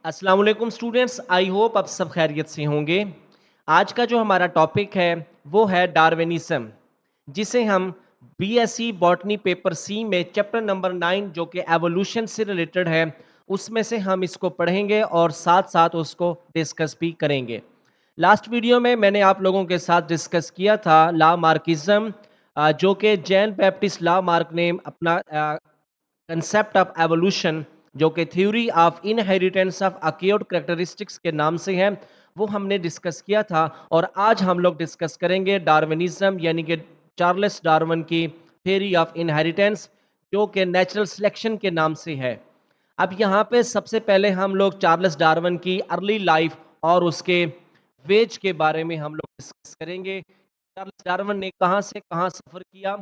अस्सलाम वालेकुम students, I hope आप सब खैरियत से होंगे। आज का जो हमारा टॉपिक है वो है डार्विनिज्म, जिसे हम बीएससी बॉटनी पेपर सी में चैप्टर नंबर 9 जो कि एवोल्यूशन से रिलेटेड है, उसमें से हम इसको पढ़ेंगे और साथ साथ उसको डिस्कस भी करेंगे। लास्ट वीडियो में मैंने आप लोगों के साथ डिस्कस किया था ला मार्किज्म, जो कि जैन बैप्टिस्ट ला मार्क ने अपना कंसेप्ट ऑफ एवोल्यूशन, जो कि theory of inheritance of accrued characteristics के नाम से है, वो हमने डिस्कस किया था। और आज हम लोग डिस्कस करेंगे डार्विनिज्म, यानी कि चार्ल्स डार्विन की थ्योरी ऑफ इनहेरिटेंस, जो कि नेचुरल सिलेक्शन के नाम से है। अब यहाँ पे सबसे पहले हम लोग चार्ल्स डार्विन की अर्ली लाइफ और उसके वेज के बारे में हम लोग डिस्कस करेंगे। चार्ल्स डार्विन ने कहाँ से कहाँ सफ़र किया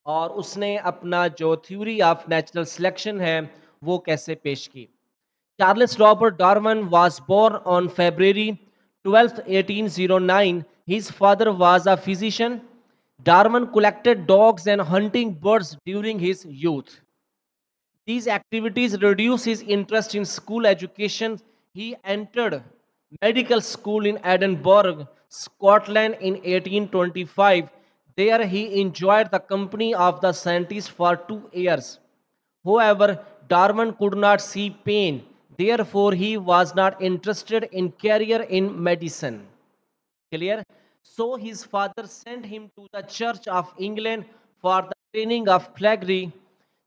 और उसने अपना जो थ्योरी ऑफ नेचुरल सिलेक्शन है वो कैसे पेश की। Charles Robert Darwin was born on February 12, 1809. His father was a physician. Darwin collected dogs and hunting birds during his youth. These activities reduced his interest in school education. He entered medical school in Edinburgh, Scotland in 1825. There he enjoyed the company of the scientists for 2 years. However, Darwin could not see pain. Therefore, he was not interested in career in medicine. Clear? So his father sent him to the Church of England for the training of clergy.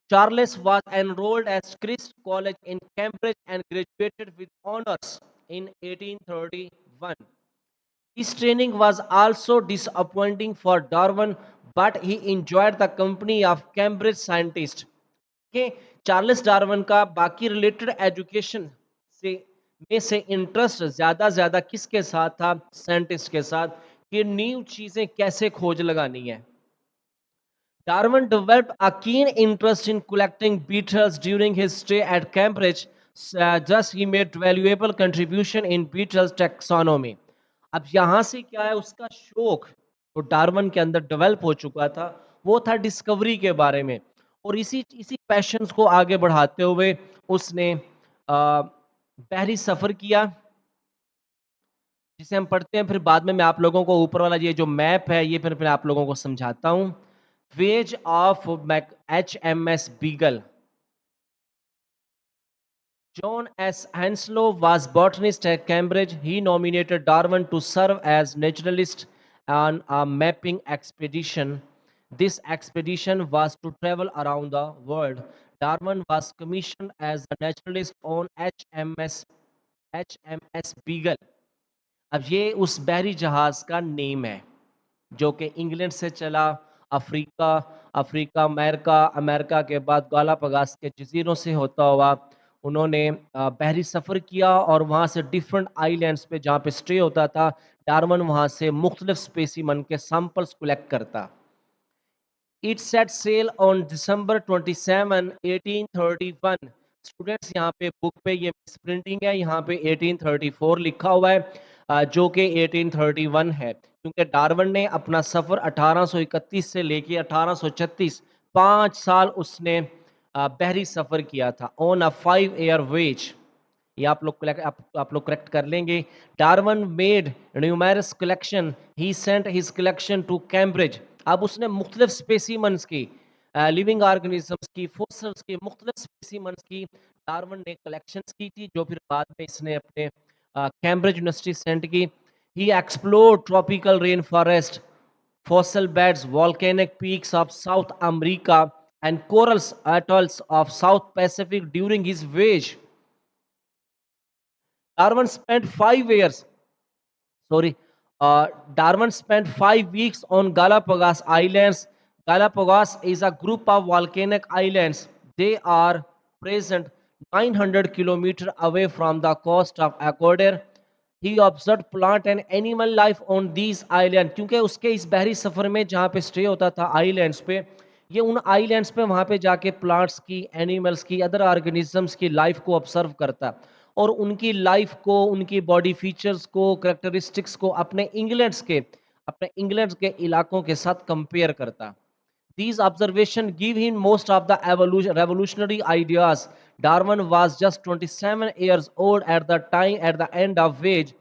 Charles was enrolled at Christ College in Cambridge and graduated with honors in 1831. His training was also disappointing for Darwin, but he enjoyed the company of Cambridge scientists. कि Charles Darwin का बाकी related education से में से interest ज़्यादा किसके साथ था? साइंटिस्ट के साथ, कि न्यू चीज़ें कैसे खोज लगानी है। Darwin developed a keen interest in collecting beetles during his stay at Cambridge. Thus, he made valuable contribution in beetles taxonomy. अब यहाँ से क्या है, उसका शौक तो डार्विन के अंदर डेवलप हो चुका था, वो था डिस्कवरी के बारे में। और इसी इसी पैशंस को आगे बढ़ाते हुए उसने बहरी सफ़र किया, जिसे हम पढ़ते हैं। फिर बाद में मैं आप लोगों को ऊपर वाला ये जो मैप है ये फिर मैं आप लोगों को समझाता हूँ। Ways of HMS beagle. John S. Henslow was botanist at Cambridge. He nominated Darwin to serve as naturalist on a mapping expedition. This expedition was to travel around the world. Darwin was commissioned as a naturalist on HMS Beagle. अब ये उस बहरी जहाज का name है जो कि England से चला अफ्रीका, अमेरिका, अमेरिका के बाद गालापागोस के जजीरों से होता हुआ उन्होंने बहरी सफ़र किया और वहाँ से डिफरेंट आइलैंड्स पे जहाँ पे स्टे होता था, डार्विन वहाँ से मुख्तलिफ स्पेसिमन के सैंपल्स कलेक्ट करता। It set sail on December 27, 1831। Students यहाँ पे बुक पे ये प्रिंटिंग है, यहाँ पे 1834 लिखा हुआ है, जो कि 1831 है, क्योंकि डार्विन ने अपना सफ़र 1831 से लेके 1836 5 साल उसने बहरी सफ़र किया था ऑन अ 5 year वेज। ये आप लोग करेक्ट कर लेंगे। Darwin made numerous collection, he sent his collection to Cambridge. अब उसने मुख्तलिफ स्पेसिमंस की, लिविंग ऑर्गेनिजम्स की, फॉसिल्स की, मुख्तलिफ स्पेसिमंस की डार्विन ने कलेक्शंस की थी, जो फिर बाद में इसने अपने कैम्ब्रिज यूनिवर्सिटी सेंट की। He explored tropical rain forest, fossil beds, volcanic peaks of South America, and corals atolls of South Pacific during his voyage. Darwin spent 5 years. Sorry, Darwin spent 5 weeks on Galapagos Islands. Galapagos is a group of volcanic islands. They are present 900 kilometers away from the coast of Ecuador. He observed plant and animal life on these islands, क्योंकि उसके इस बहरी सफ़र में जहाँ पे stay होता था islands पे, ये उन आइलैंड्स पे वहाँ पे जाके प्लांट्स की, एनिमल्स की, अदर ऑर्गेनिजम्स की लाइफ को ऑब्जर्व करता और उनकी लाइफ को, उनकी बॉडी फीचर्स को, करेक्टरिस्टिक्स को अपने इंग्लैंड के इलाकों के साथ कंपेयर करता। These observations give him most of the revolutionary ideas. Darwin was just 27 years old at the time, at the end of which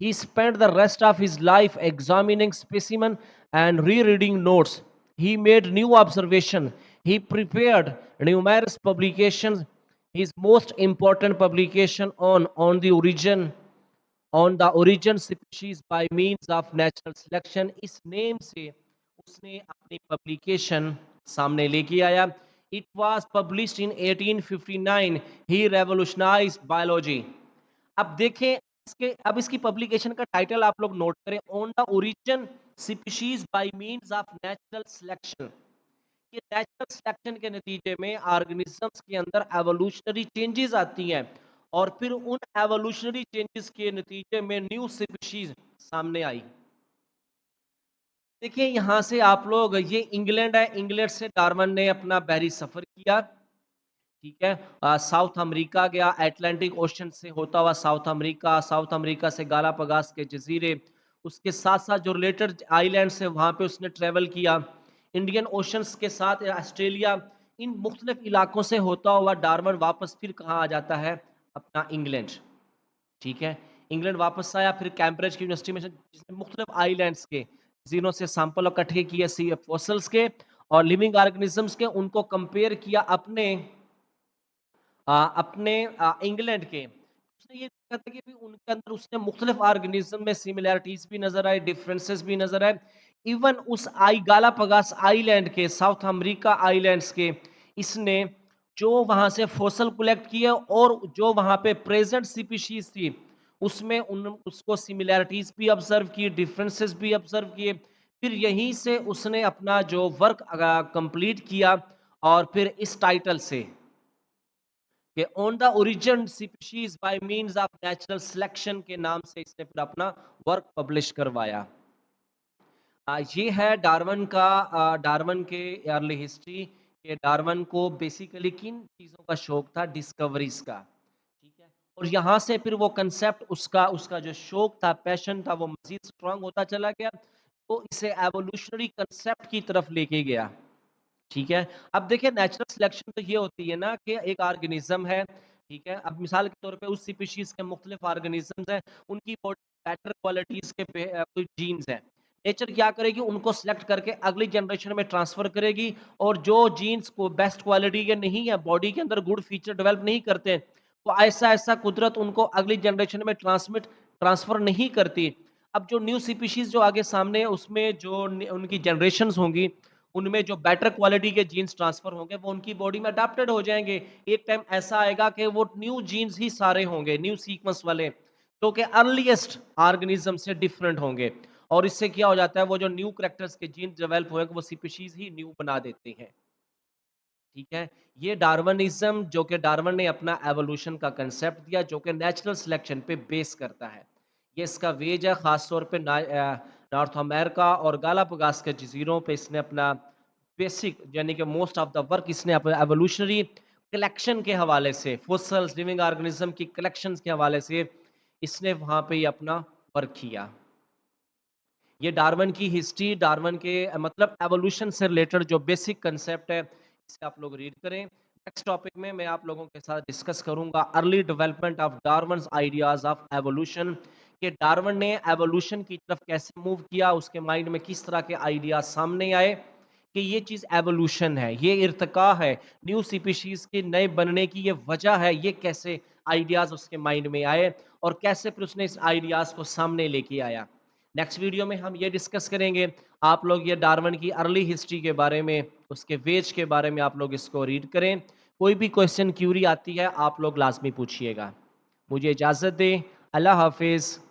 he spent the rest of his life examining specimen and rereading notes. He made new observation. He prepared numerous publications. His most important publication on the origin species by means of natural selection, इस name से उसने अपनी publication सामने लेके आया. It was published in 1859. He revolutionized biology. अब देखें इसके, अब इसकी पब्लिकेशन का टाइटल आप लोग नोट करें, on the origin species by means of natural selection. ये नेचुरल सिलेक्शन के नतीजे में ऑर्गेनिजम्स के अंदर एवोल्यूशनरी चेंजेस आती हैं और फिर उन एवोल्यूशनरी चेंजेस के नतीजे में न्यू स्पीशीज सामने आई. देखिए यहाँ से आप लोग, ये इंग्लैंड है, इंग्लैंड से डार्विन ने अपना बहरी सफर किया. ठीक है, साउथ अमेरिका गया, अटलांटिक ओशन से होता हुआ साउथ अमेरिका से गालापागोस के जजीरे, उसके साथ साथ जो रिलेटेड आइलैंड से वहाँ पे उसने ट्रेवल किया. इंडियन ओशंस के साथ ऑस्ट्रेलिया, इन मुख्तलिफ इलाकों से होता हुआ डार्विन वापस फिर कहाँ आ जाता है, अपना इंग्लैंड. ठीक है, इंग्लैंड वापस आया, फिर कैम्ब्रिज की यूनिवर्सिटी में जिसने मुख्तलिफ आइलैंड्स के जीनों से सैंपल इकट्ठे किए, सी फॉसल्स के और लिविंग ऑर्गेनिजम्स के, उनको कंपेयर किया अपने इंग्लैंड के. उसने ये देखा था कि भी उनके अंदर उसने मुख्तलिफ ऑर्गेनिज्म में सिमिलैरिटीज भी नजर आए, डिफरेंसेस भी नजर आए. इवन उस गालापागोस आइलैंड के, साउथ अमेरिका आइलैंड्स के, इसने जो वहां से फॉसल कलेक्ट किए और जो वहां पे प्रेजेंट स्पीशीज थी उसमें उसको सिमिलैरिटीज भी ऑब्जर्व की, डिफरेंसेस भी ऑब्जर्व किए. फिर यहीं से उसने अपना जो वर्क कंप्लीट किया और फिर इस टाइटल से कि on the origin species by means of natural selection के नाम से इसने फिर अपना वर्क पब्लिश करवाया. ये है डार्विन का, डार्विन के अर्ली हिस्ट्री, कि डार्विन को बेसिकली किन चीज़ों का शौक था, डिस्कवरीज का. ठीक है, और यहाँ से फिर वो कंसेप्ट, उसका उसका जो शौक था, पैशन था, वो मजीद स्ट्रांग होता चला गया, तो इसे एवोल्यूशनरी कंसेप्ट की तरफ लेके गया. ठीक है, अब देखिए नेचुरल सिलेक्शन तो ये होती है ना कि एक ऑर्गेनिज्म है. ठीक है, अब मिसाल के तौर पे उस स्पीशीज के मुख्तलिफ ऑर्गेनिजम्स हैं, उनकी बेटर क्वालिटीज के कोई जीन्स हैं. नेचर क्या करेगी, उनको सिलेक्ट करके अगली जनरेशन में ट्रांसफर करेगी, और जो जीन्स को बेस्ट क्वालिटी के नहीं है, बॉडी के अंदर गुड फीचर डेवलप नहीं करते, तो ऐसा ऐसा कुदरत उनको अगली जनरेशन में ट्रांसफर नहीं करती. अब जो न्यू स्पीशीज जो आगे सामने है, उसमें जो उनकी जनरेशंस होंगी, उनमें जो बेटर क्वालिटी के जीन्स ट्रांसफर होंगे वो उनकी बॉडी में अडेप्टेड हो जाएंगे. एक टाइम ऐसा आएगा कि वो न्यू जीन्स ही सारे होंगे, न्यू सीक्वेंस वाले, जो कि अर्लीस्ट ऑर्गेनिज्म से डिफरेंट होंगे. और इससे क्या हो जाता है, वो जो न्यू करेक्टर्स के जीन डेवलप होंगे वो स्पीशीज ही न्यू बना देते हैं. ठीक है, ये डार्विनिज्म, जो कि डार्विन ने अपना एवोल्यूशन का कंसेप्ट दिया, जो कि नेचुरल सिलेक्शन पे बेस करता है. ये इसका वेज है, खास तौर पे नॉर्थ अमेरिका और गालापागोस के जजीरों पे इसने अपना बेसिक, यानी कि मोस्ट ऑफ द वर्क इसने अपने एवोल्यूशनरी कलेक्शन के हवाले से, फॉसल्स, लिविंग ऑर्गेनिज्म की कलेक्शन के हवाले से इसने वहाँ पे ही अपना वर्क किया. ये डार्विन की हिस्ट्री, डार्विन के मतलब एवोल्यूशन से रिलेटेड जो बेसिक कंसेप्ट है, इसे आप लोग रीड करें. नेक्स्ट टॉपिक में मैं आप लोगों के साथ डिस्कस करूंगा early development of Darwin's ideas of evolution, कि डार्विन ने एवोल्यूशन की तरफ कैसे मूव किया, उसके माइंड में किस तरह के आइडियाज सामने आए कि ये चीज़ एवोल्यूशन है, ये इर्तिका है, न्यू स्पीशीज के नए बनने की ये वजह है, ये कैसे आइडियाज उसके माइंड में आए और कैसे फिर उसने इस आइडियाज को सामने लेके आया. नेक्स्ट वीडियो में हम ये डिस्कस करेंगे. आप लोग ये डार्विन की अर्ली हिस्ट्री के बारे में, उसके वेज के बारे में आप लोग इसको रीड करें. कोई भी क्वेश्चन क्यूरी आती है आप लोग लाजमी पूछिएगा. मुझे इजाज़त दें. अल्लाह हाफिज़.